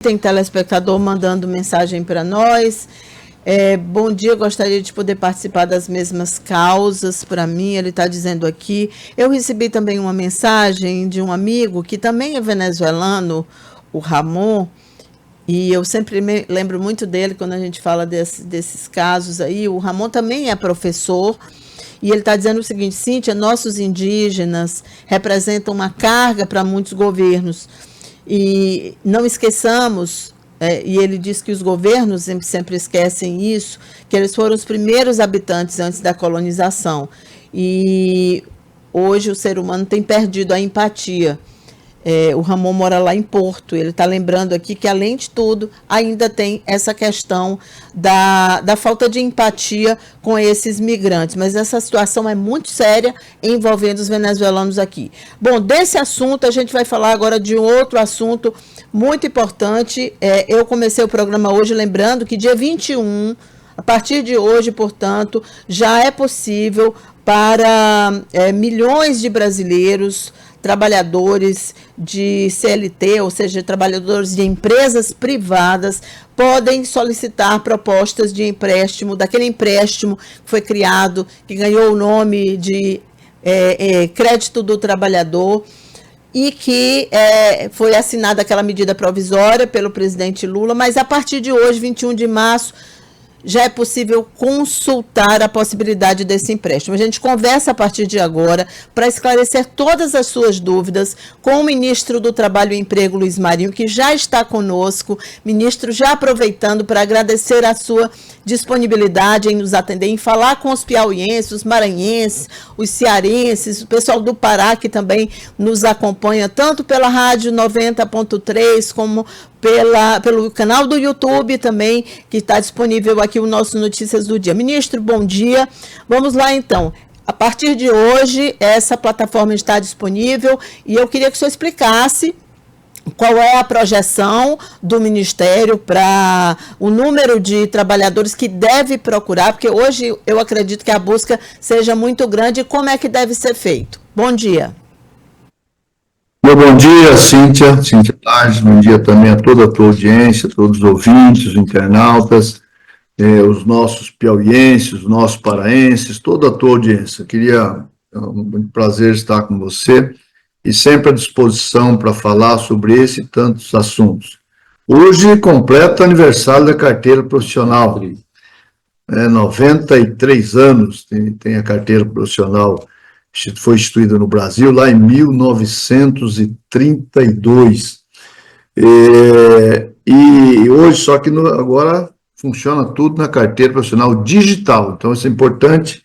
Tem telespectador mandando mensagem para nós. Bom dia, gostaria de poder participar das mesmas causas para mim. Ele está dizendo aqui. Eu recebi também uma mensagem de um amigo que também é venezuelano, o Ramon, e eu sempre me lembro muito dele quando a gente fala desses casos aí. O Ramon também é professor. E ele está dizendo o seguinte: Cíntia, nossos indígenas representam uma carga para muitos governos. E não esqueçamos, e ele diz que os governos sempre esquecem isso, que eles foram os primeiros habitantes antes da colonização. E hoje o ser humano tem perdido a empatia. O Ramon mora lá em Porto, ele está lembrando aqui que, além de tudo, ainda tem essa questão da falta de empatia com esses migrantes. Mas essa situação é muito séria envolvendo os venezuelanos aqui. Bom, desse assunto a gente vai falar agora de um outro assunto muito importante. Eu comecei o programa hoje lembrando que dia 21, a partir de hoje, portanto, já é possível para milhões de brasileiros, trabalhadores de CLT, ou seja, trabalhadores de empresas privadas, podem solicitar propostas de empréstimo, daquele empréstimo que foi criado, que ganhou o nome de crédito do trabalhador, e que foi assinada aquela medida provisória pelo presidente Lula, mas a partir de hoje, 21 de março, já é possível consultar a possibilidade desse empréstimo. A gente conversa a partir de agora para esclarecer todas as suas dúvidas com o ministro do Trabalho e Emprego, Luiz Marinho, que já está conosco. Ministro, já aproveitando para agradecer a sua disponibilidade em nos atender, em falar com os piauienses, os maranhenses, os cearenses, o pessoal do Pará, que também nos acompanha, tanto pela Rádio 90.3, como pelo canal do YouTube também, que está disponível aqui o nosso Notícias do Dia. Ministro, bom dia. Vamos lá, então. A partir de hoje, essa plataforma está disponível e eu queria que o senhor explicasse qual é a projeção do Ministério para o número de trabalhadores que deve procurar, porque hoje eu acredito que a busca seja muito grande, e como é que deve ser feito. Bom dia. Bom dia, Cíntia Tardes, bom dia também a toda a tua audiência, todos os ouvintes, os internautas, os nossos piauienses, os nossos paraenses, toda a tua audiência. É um prazer estar com você e sempre à disposição para falar sobre esse e tantos assuntos. Hoje completa o aniversário da carteira profissional, 93 anos tem a carteira profissional. Foi instituída no Brasil lá em 1932. E hoje, só que agora funciona tudo na carteira profissional digital. Então, isso é importante.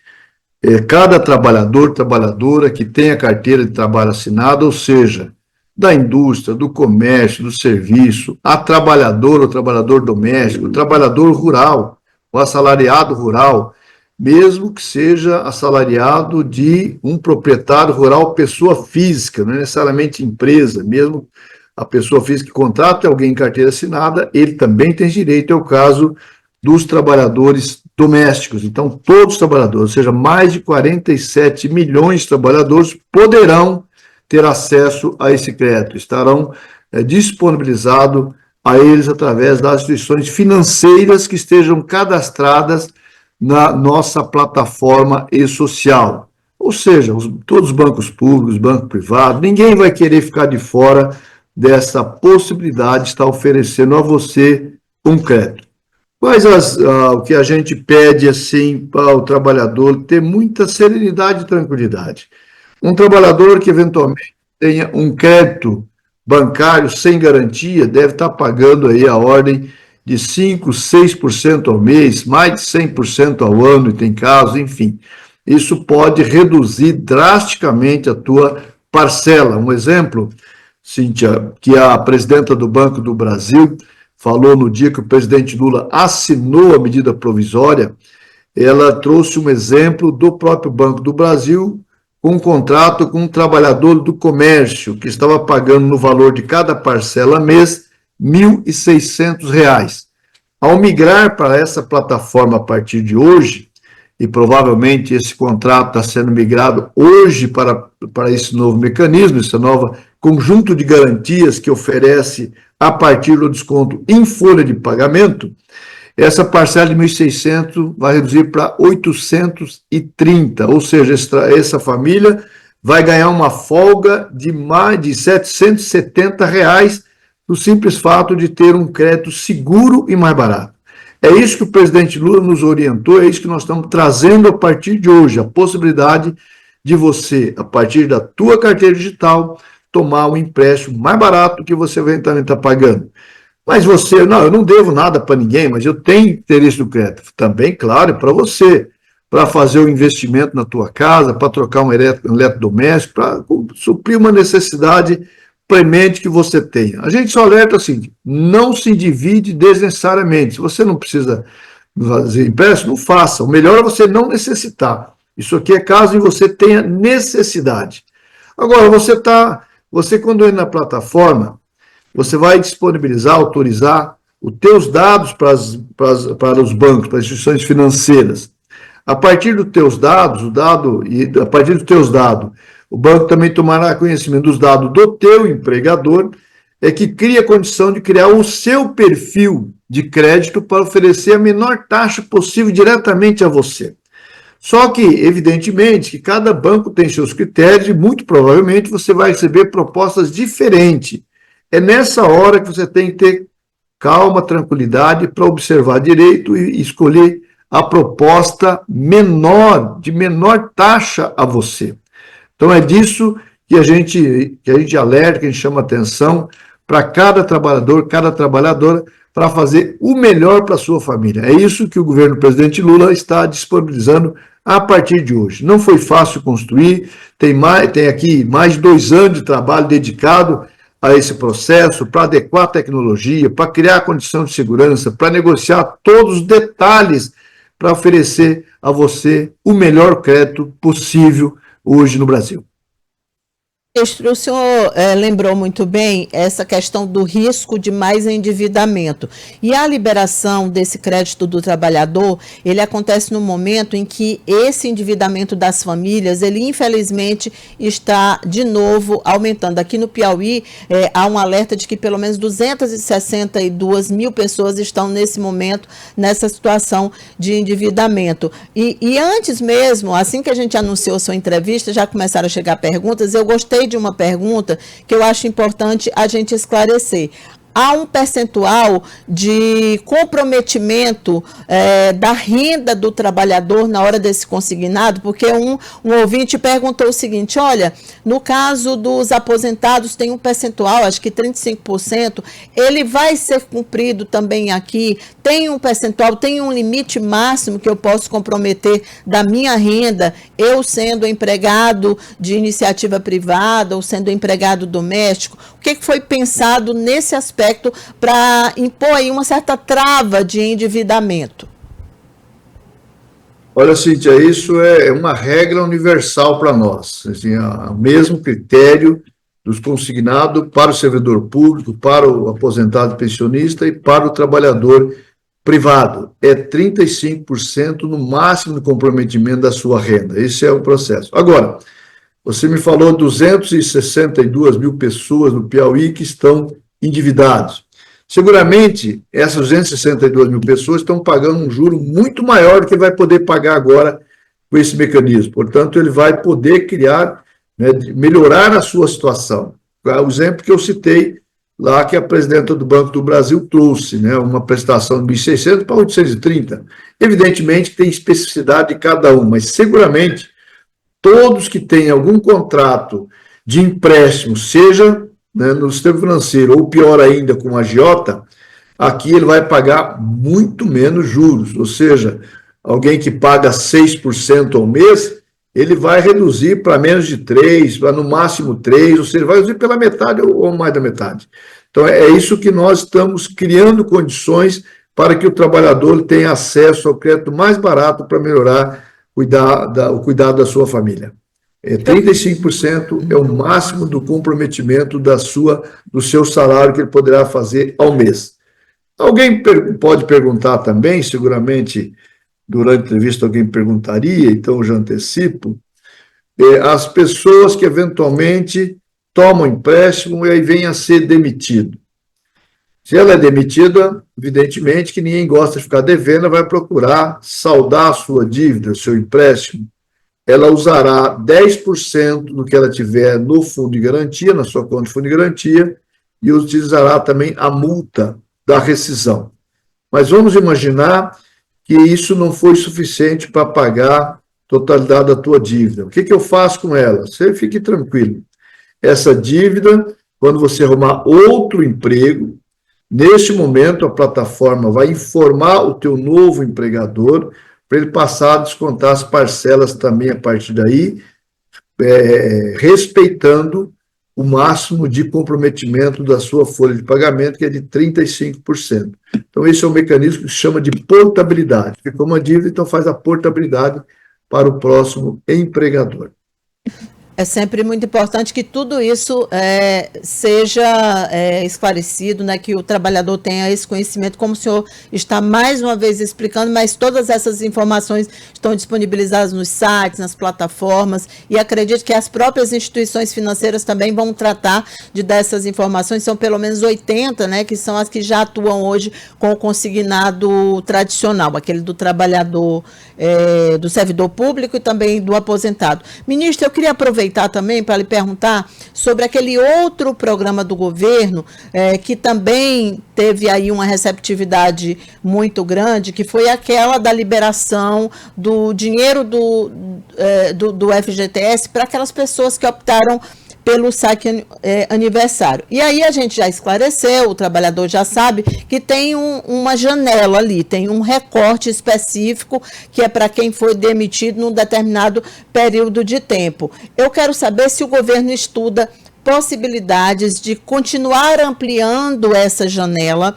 Cada trabalhador, trabalhadora que tem a carteira de trabalho assinada, ou seja, da indústria, do comércio, do serviço, a trabalhadora ou trabalhador doméstico, o trabalhador rural, o assalariado rural, mesmo que seja assalariado de um proprietário rural, pessoa física, não é necessariamente empresa, mesmo a pessoa física que contrata alguém em carteira assinada, ele também tem direito, é o caso dos trabalhadores domésticos. Então, todos os trabalhadores, ou seja, mais de 47 milhões de trabalhadores poderão ter acesso a esse crédito, estarão disponibilizados a eles através das instituições financeiras que estejam cadastradas na nossa plataforma e-social. Ou seja, todos os bancos públicos, bancos privados, ninguém vai querer ficar de fora dessa possibilidade de estar oferecendo a você um crédito. Mas o que a gente pede assim para o trabalhador ter muita serenidade e tranquilidade. Um trabalhador que eventualmente tenha um crédito bancário sem garantia deve estar pagando aí a ordem de 5%, 6% ao mês, mais de 100% ao ano, e tem casos, enfim. Isso pode reduzir drasticamente a tua parcela. Um exemplo, Cíntia, que a presidenta do Banco do Brasil falou no dia que o presidente Lula assinou a medida provisória, ela trouxe um exemplo do próprio Banco do Brasil, com um contrato com um trabalhador do comércio, que estava pagando no valor de cada parcela mês, R$ 1.600. Ao migrar para essa plataforma a partir de hoje, e provavelmente esse contrato está sendo migrado hoje para esse novo mecanismo, esse novo conjunto de garantias que oferece a partir do desconto em folha de pagamento, essa parcela de 1.600 vai reduzir para 830, ou seja, essa família vai ganhar uma folga de mais de R$ 770 no simples fato de ter um crédito seguro e mais barato. É isso que o presidente Lula nos orientou, é isso que nós estamos trazendo a partir de hoje, a possibilidade de você, a partir da tua carteira digital, tomar um empréstimo mais barato que você vai estar pagando. Mas você, não, eu não devo nada para ninguém, mas eu tenho interesse no crédito. Também, claro, para você, para fazer o investimento na tua casa, para trocar um eletrodoméstico, para suprir uma necessidade premente que você tenha. A gente só alerta assim, não se divide desnecessariamente. Se você não precisa fazer empréstimo, não faça. O melhor é você não necessitar. Isso aqui é caso em você tenha necessidade. Agora, você quando entra na plataforma, você vai disponibilizar, autorizar os teus dados para os bancos, para as instituições financeiras. A partir dos teus dados, o banco também tomará conhecimento dos dados do teu empregador, que cria a condição de criar o seu perfil de crédito para oferecer a menor taxa possível diretamente a você. Só que, evidentemente, que cada banco tem seus critérios e muito provavelmente você vai receber propostas diferentes. É nessa hora que você tem que ter calma, tranquilidade para observar direito e escolher a proposta de menor taxa a você. Então é disso que a gente alerta, que a gente chama atenção para cada trabalhador, cada trabalhadora, para fazer o melhor para a sua família. É isso que o governo do presidente Lula está disponibilizando a partir de hoje. Não foi fácil construir, tem aqui mais de 2 anos de trabalho dedicado a esse processo, para adequar a tecnologia, para criar condição de segurança, para negociar todos os detalhes, para oferecer a você o melhor crédito possível hoje no Brasil. Ministro, o senhor lembrou muito bem essa questão do risco de mais endividamento. E a liberação desse crédito do trabalhador, ele acontece no momento em que esse endividamento das famílias, ele infelizmente está de novo aumentando. Aqui no Piauí, há um alerta de que pelo menos 262 mil pessoas estão nesse momento, nessa situação de endividamento. E antes mesmo, assim que a gente anunciou sua entrevista, já começaram a chegar perguntas, eu gostei de uma pergunta que eu acho importante a gente esclarecer. Há um percentual de comprometimento da renda do trabalhador na hora desse consignado, porque um ouvinte perguntou o seguinte, olha, no caso dos aposentados tem um percentual, acho que 35%, ele vai ser cumprido também aqui, tem um percentual, tem um limite máximo que eu posso comprometer da minha renda, eu sendo empregado de iniciativa privada ou sendo empregado doméstico, o que foi pensado nesse aspecto para impor aí uma certa trava de endividamento? Olha, Cíntia, isso é uma regra universal para nós. Assim, o mesmo critério dos consignados para o servidor público, para o aposentado pensionista e para o trabalhador privado. É 35% no máximo de comprometimento da sua renda. Esse é o processo. Agora, você me falou 262 mil pessoas no Piauí que estão endividados. Seguramente, essas 262 mil pessoas estão pagando um juro muito maior do que vai poder pagar agora com esse mecanismo. Portanto, ele vai poder criar, melhorar a sua situação. O exemplo que eu citei lá, que a presidenta do Banco do Brasil trouxe, uma prestação de 1.600 para 830. Evidentemente, tem especificidade de cada um, mas seguramente todos que têm algum contrato de empréstimo, seja no sistema financeiro, ou pior ainda, com a agiota, aqui ele vai pagar muito menos juros, ou seja, alguém que paga 6% ao mês, ele vai reduzir para menos de 3%, para no máximo 3%, ou seja, vai reduzir pela metade ou mais da metade. Então, é isso que nós estamos criando condições para que o trabalhador tenha acesso ao crédito mais barato para melhorar o cuidado da sua família. 35% é o máximo do comprometimento do seu salário que ele poderá fazer ao mês. Alguém pode perguntar também, seguramente, durante a entrevista alguém perguntaria, então eu já antecipo, as pessoas que eventualmente tomam empréstimo e aí vêm a ser demitido. Se ela é demitida, evidentemente que ninguém gosta de ficar devendo, vai procurar saldar a sua dívida, o seu empréstimo. Ela usará 10% do que ela tiver no fundo de garantia, na sua conta de fundo de garantia, e utilizará também a multa da rescisão. Mas vamos imaginar que isso não foi suficiente para pagar a totalidade da tua dívida. O que eu faço com ela? Você fique tranquilo. Essa dívida, quando você arrumar outro emprego, neste momento a plataforma vai informar o teu novo empregador para ele passar a descontar as parcelas também a partir daí, respeitando o máximo de comprometimento da sua folha de pagamento, que é de 35%. Então, esse é um mecanismo que se chama de portabilidade. Ficou uma dívida, então faz a portabilidade para o próximo empregador. É sempre muito importante que tudo isso seja esclarecido, né, que o trabalhador tenha esse conhecimento, como o senhor está mais uma vez explicando, mas todas essas informações estão disponibilizadas nos sites, nas plataformas, e acredito que as próprias instituições financeiras também vão tratar de dessas informações, são pelo menos 80, né, que são as que já atuam hoje com o consignado tradicional, aquele do trabalhador, do servidor público e também do aposentado. Ministro, eu queria aproveitar também para lhe perguntar sobre aquele outro programa do governo que também teve aí uma receptividade muito grande, que foi aquela da liberação do dinheiro do FGTS para aquelas pessoas que optaram pelo saque aniversário. E aí a gente já esclareceu, o trabalhador já sabe que tem uma janela ali, tem um recorte específico que é para quem foi demitido num determinado período de tempo. Eu quero saber se o governo estuda possibilidades de continuar ampliando essa janela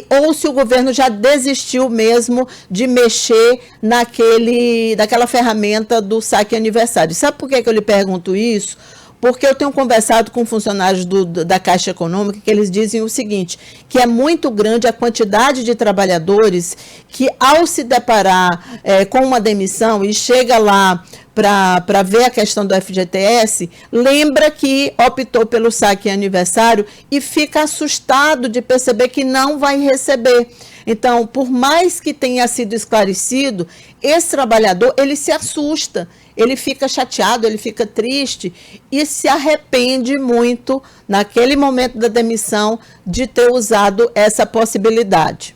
ou se o governo já desistiu mesmo de mexer naquela ferramenta do saque aniversário. Sabe por que eu lhe pergunto isso? Porque eu tenho conversado com funcionários da Caixa Econômica que eles dizem o seguinte, que é muito grande a quantidade de trabalhadores que, ao se deparar com uma demissão e chega lá para ver a questão do FGTS, lembra que optou pelo saque aniversário e fica assustado de perceber que não vai receber. Então, por mais que tenha sido esclarecido, esse trabalhador, ele se assusta, ele fica chateado, ele fica triste e se arrepende muito, naquele momento da demissão, de ter usado essa possibilidade.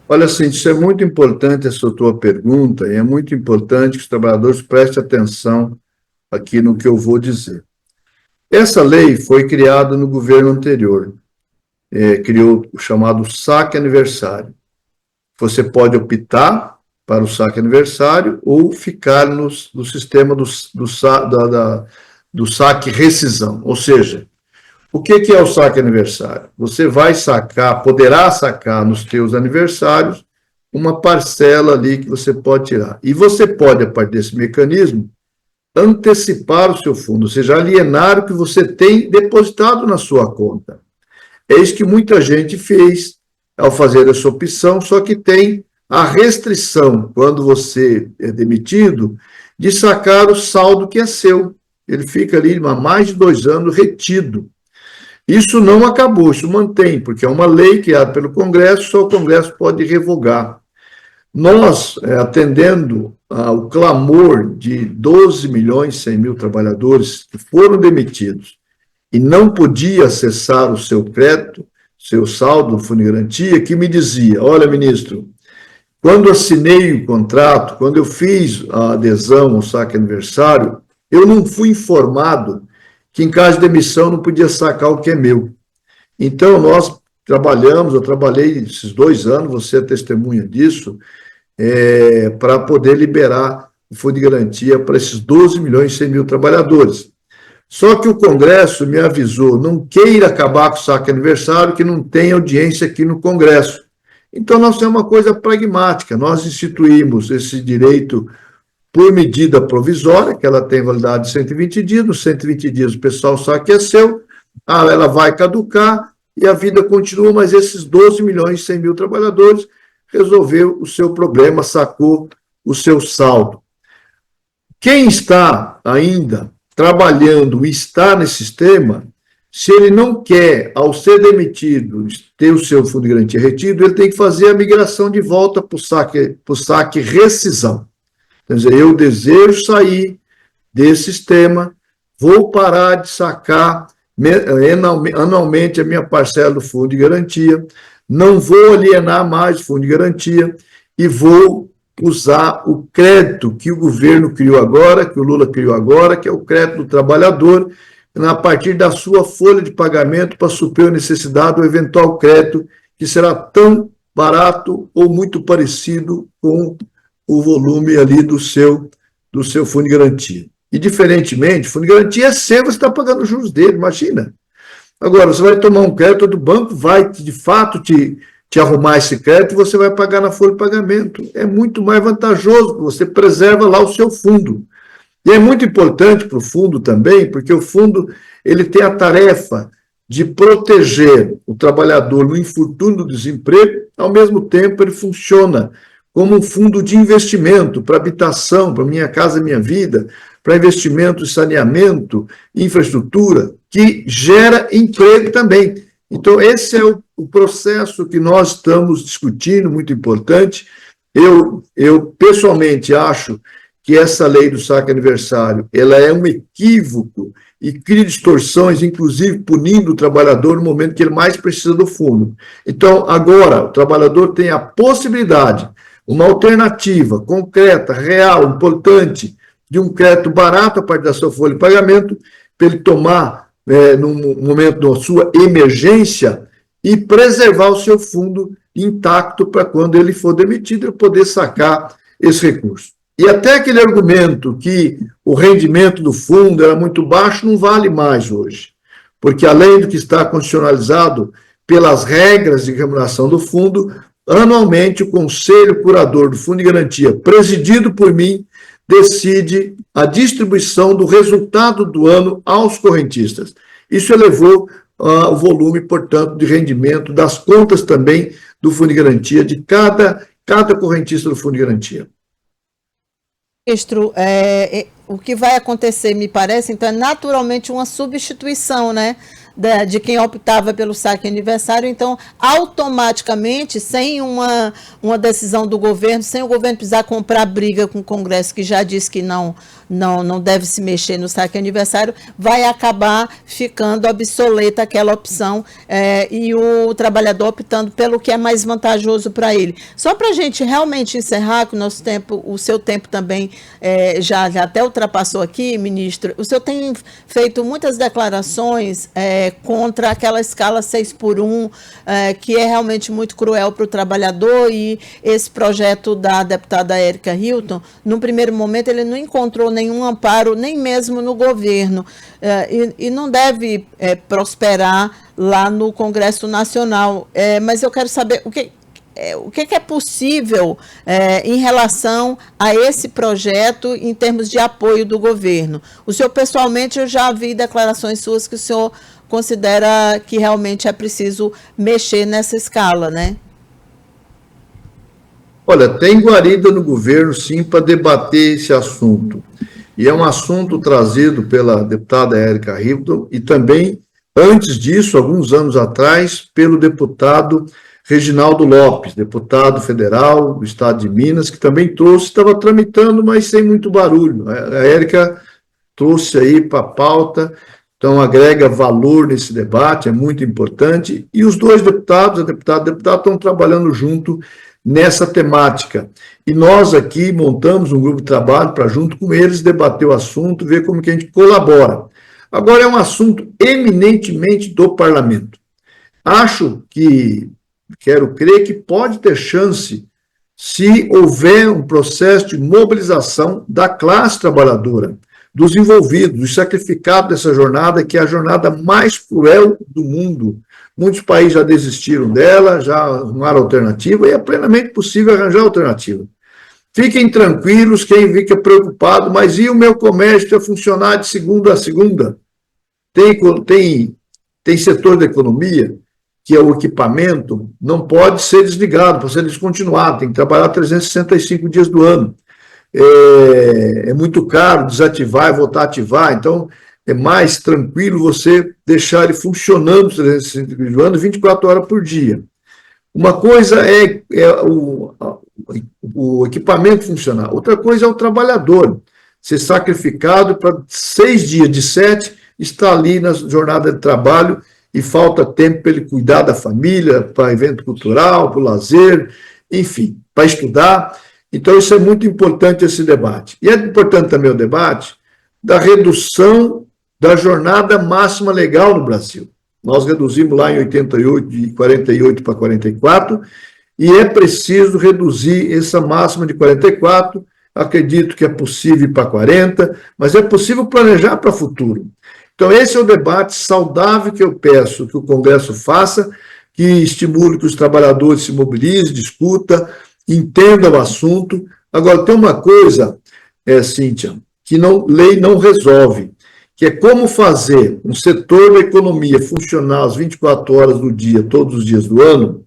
Olha, Cintia, isso é muito importante, essa tua pergunta, e é muito importante que os trabalhadores prestem atenção aqui no que eu vou dizer. Essa lei foi criada no governo anterior, criou o chamado saque aniversário. Você pode optar para o saque aniversário ou ficar no sistema do saque rescisão. Ou seja, o que é o saque aniversário? Você vai sacar, poderá sacar nos teus aniversários uma parcela ali que você pode tirar. E você pode, a partir desse mecanismo, antecipar o seu fundo, ou seja, alienar o que você tem depositado na sua conta. É isso que muita gente fez ao fazer essa opção, só que tem a restrição, quando você é demitido, de sacar o saldo que é seu. Ele fica ali há mais de 2 anos retido. Isso não acabou, isso mantém, porque é uma lei criada pelo Congresso, só o Congresso pode revogar. Nós, atendendo ao clamor de 12.100.000 trabalhadores que foram demitidos e não podia acessar o seu crédito, seu saldo do fundo de garantia, que me dizia, olha, ministro, quando assinei o contrato, quando eu fiz a adesão ao saque aniversário, eu não fui informado que em caso de demissão não podia sacar o que é meu. Então, nós trabalhamos, eu trabalhei esses 2 anos, você é testemunha disso, para poder liberar o fundo de garantia para esses 12.100.000 trabalhadores. Só que o Congresso me avisou, não queira acabar com o saque aniversário, que não tem audiência aqui no Congresso. Então, nós temos uma coisa pragmática, nós instituímos esse direito por medida provisória, que ela tem validade de 120 dias, nos 120 dias o pessoal sabe que é seu, ela vai caducar e a vida continua, mas esses 12.100.000 trabalhadores resolveu o seu problema, sacou o seu saldo. Quem está ainda trabalhando e está nesse sistema, Se ele não quer, ao ser demitido, ter o seu fundo de garantia retido, ele tem que fazer a migração de volta para o saque rescisão. Quer dizer, eu desejo sair desse sistema, vou parar de sacar anualmente a minha parcela do fundo de garantia, não vou alienar mais o fundo de garantia e vou usar o crédito que o governo criou agora, que o Lula criou agora, que é o crédito do trabalhador, a partir da sua folha de pagamento para suprir a necessidade do eventual crédito, que será tão barato ou muito parecido com o volume ali do seu fundo de garantia. E, diferentemente, o fundo de garantia é seu, você está pagando os juros dele, imagina. Agora, você vai tomar um crédito do banco, vai, de fato, te arrumar esse crédito e você vai pagar na folha de pagamento. É muito mais vantajoso, porque você preserva lá o seu fundo. E é muito importante para o fundo também, porque o fundo ele tem a tarefa de proteger o trabalhador no infortúnio do desemprego, ao mesmo tempo ele funciona como um fundo de investimento para habitação, para Minha Casa Minha Vida, para investimento em saneamento, infraestrutura, que gera emprego também. Então, esse é o processo que nós estamos discutindo, muito importante. Eu pessoalmente acho que essa lei do saque aniversário, ela é um equívoco e cria distorções, inclusive punindo o trabalhador no momento que ele mais precisa do fundo. Então, agora, o trabalhador tem a possibilidade, uma alternativa concreta, real, importante, de um crédito barato a partir da sua folha de pagamento, para ele tomar, no momento da sua emergência, e preservar o seu fundo intacto para quando ele for demitido, ele poder sacar esse recurso. E até aquele argumento que o rendimento do fundo era muito baixo não vale mais hoje, porque além do que está condicionalizado pelas regras de remuneração do fundo, anualmente o Conselho Curador do Fundo de Garantia, presidido por mim, decide a distribuição do resultado do ano aos correntistas. Isso elevou o volume, portanto, de rendimento das contas também do Fundo de Garantia, de cada correntista do Fundo de Garantia. Ministro, o que vai acontecer, me parece, então, é naturalmente uma substituição, né, de quem optava pelo saque aniversário. Então, automaticamente, sem uma decisão do governo, sem o governo precisar comprar briga com o Congresso, que já disse que não deve se mexer no saque aniversário, vai acabar ficando obsoleta aquela opção e o trabalhador optando pelo que é mais vantajoso para ele. Só para a gente realmente encerrar, que o seu tempo também já até ultrapassou aqui, ministro, o senhor tem feito muitas declarações contra aquela escala 6x1, que é realmente muito cruel para o trabalhador, e esse projeto da deputada Érica Hilton, no primeiro momento, ele não encontrou nenhum amparo, nem mesmo no governo, e não deve prosperar lá no Congresso Nacional. Mas eu quero saber o que é possível em relação a esse projeto em termos de apoio do governo. O senhor, pessoalmente, eu já vi declarações suas que o senhor considera que realmente é preciso mexer nessa escala, né? Olha, tem guarida no governo, sim, para debater esse assunto. E é um assunto trazido pela deputada Érica Hilton e também, antes disso, alguns anos atrás, pelo deputado Reginaldo Lopes, deputado federal do estado de Minas, que também estava tramitando, mas sem muito barulho. A Érica trouxe aí para a pauta, então agrega valor nesse debate, é muito importante, e os dois deputados, a deputada e o deputado, estão trabalhando junto nessa temática. E nós aqui montamos um grupo de trabalho para, junto com eles, debater o assunto, ver como que a gente colabora. Agora, é um assunto eminentemente do parlamento. Quero crer que pode ter chance se houver um processo de mobilização da classe trabalhadora, dos envolvidos, dos sacrificados dessa jornada, que é a jornada mais cruel do mundo. Muitos países já desistiram dela, já arrumaram alternativa, e é plenamente possível arranjar alternativa. Fiquem tranquilos, quem fica preocupado, mas e o meu comércio a funcionar de segunda a segunda? Tem setor da economia, que é o equipamento, não pode ser desligado, pode ser descontinuado, tem que trabalhar 365 dias do ano. É muito caro desativar e voltar a ativar, então é mais tranquilo você deixar ele funcionando 365 anos, 24 horas por dia. Uma coisa é o equipamento funcionar, outra coisa é o trabalhador ser sacrificado para 6 dias de 7 estar ali na jornada de trabalho e falta tempo para ele cuidar da família, para evento cultural, para o lazer, enfim, para estudar. Então, isso é muito importante, esse debate. E é importante também o debate da redução da jornada máxima legal no Brasil. Nós reduzimos lá em 88, de 48 para 44, e é preciso reduzir essa máxima de 44. Acredito que é possível ir para 40, mas é possível planejar para o futuro. Então, esse é o debate saudável que eu peço que o Congresso faça, que estimule que os trabalhadores se mobilizem, discuta, entenda o assunto. Agora, tem uma coisa, Cíntia, que lei não resolve, que é como fazer um setor da economia funcionar às 24 horas do dia, todos os dias do ano,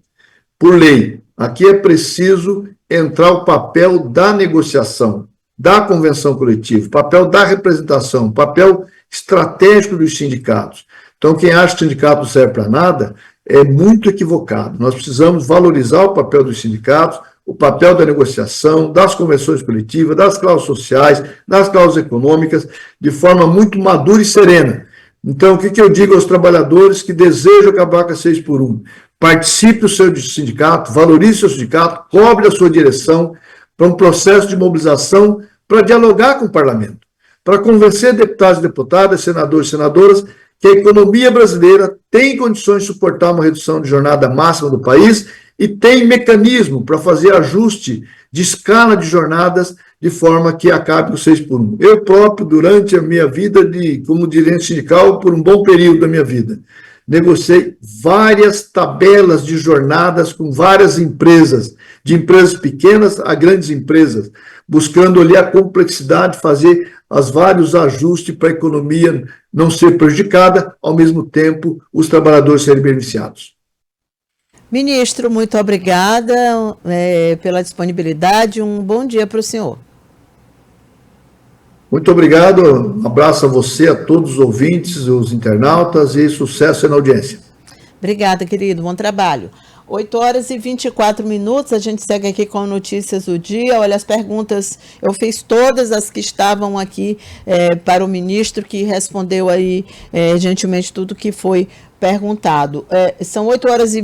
por lei. Aqui é preciso entrar o papel da negociação, da convenção coletiva, papel da representação, papel estratégico dos sindicatos. Então, quem acha que o sindicato não serve para nada é muito equivocado. Nós precisamos valorizar o papel dos sindicatos, o papel da negociação, das convenções coletivas, das cláusulas sociais, das cláusulas econômicas, de forma muito madura e serena. Então, o que eu digo aos trabalhadores que desejam acabar com a 6 por 1? Participe do seu sindicato, valorize o seu sindicato, cobre a sua direção para um processo de mobilização para dialogar com o parlamento, para convencer deputados e deputadas, senadores e senadoras que a economia brasileira tem condições de suportar uma redução de jornada máxima do país e tem mecanismo para fazer ajuste de escala de jornadas de forma que acabe com 6 por 1. Eu próprio, durante a minha vida como dirigente sindical, por um bom período da minha vida, negociei várias tabelas de jornadas com várias empresas, de empresas pequenas a grandes empresas, buscando ali a complexidade, fazer os vários ajustes para a economia não ser prejudicada, ao mesmo tempo os trabalhadores serem beneficiados. Ministro, muito obrigada pela disponibilidade. Um bom dia para o senhor. Muito obrigado, um abraço a você, a todos os ouvintes, os internautas e sucesso na audiência. Obrigada, querido, bom trabalho. 8h24, a gente segue aqui com notícias do dia. Olha, as perguntas, eu fiz todas as que estavam aqui para o ministro, que respondeu aí gentilmente tudo que foi perguntado. São 8h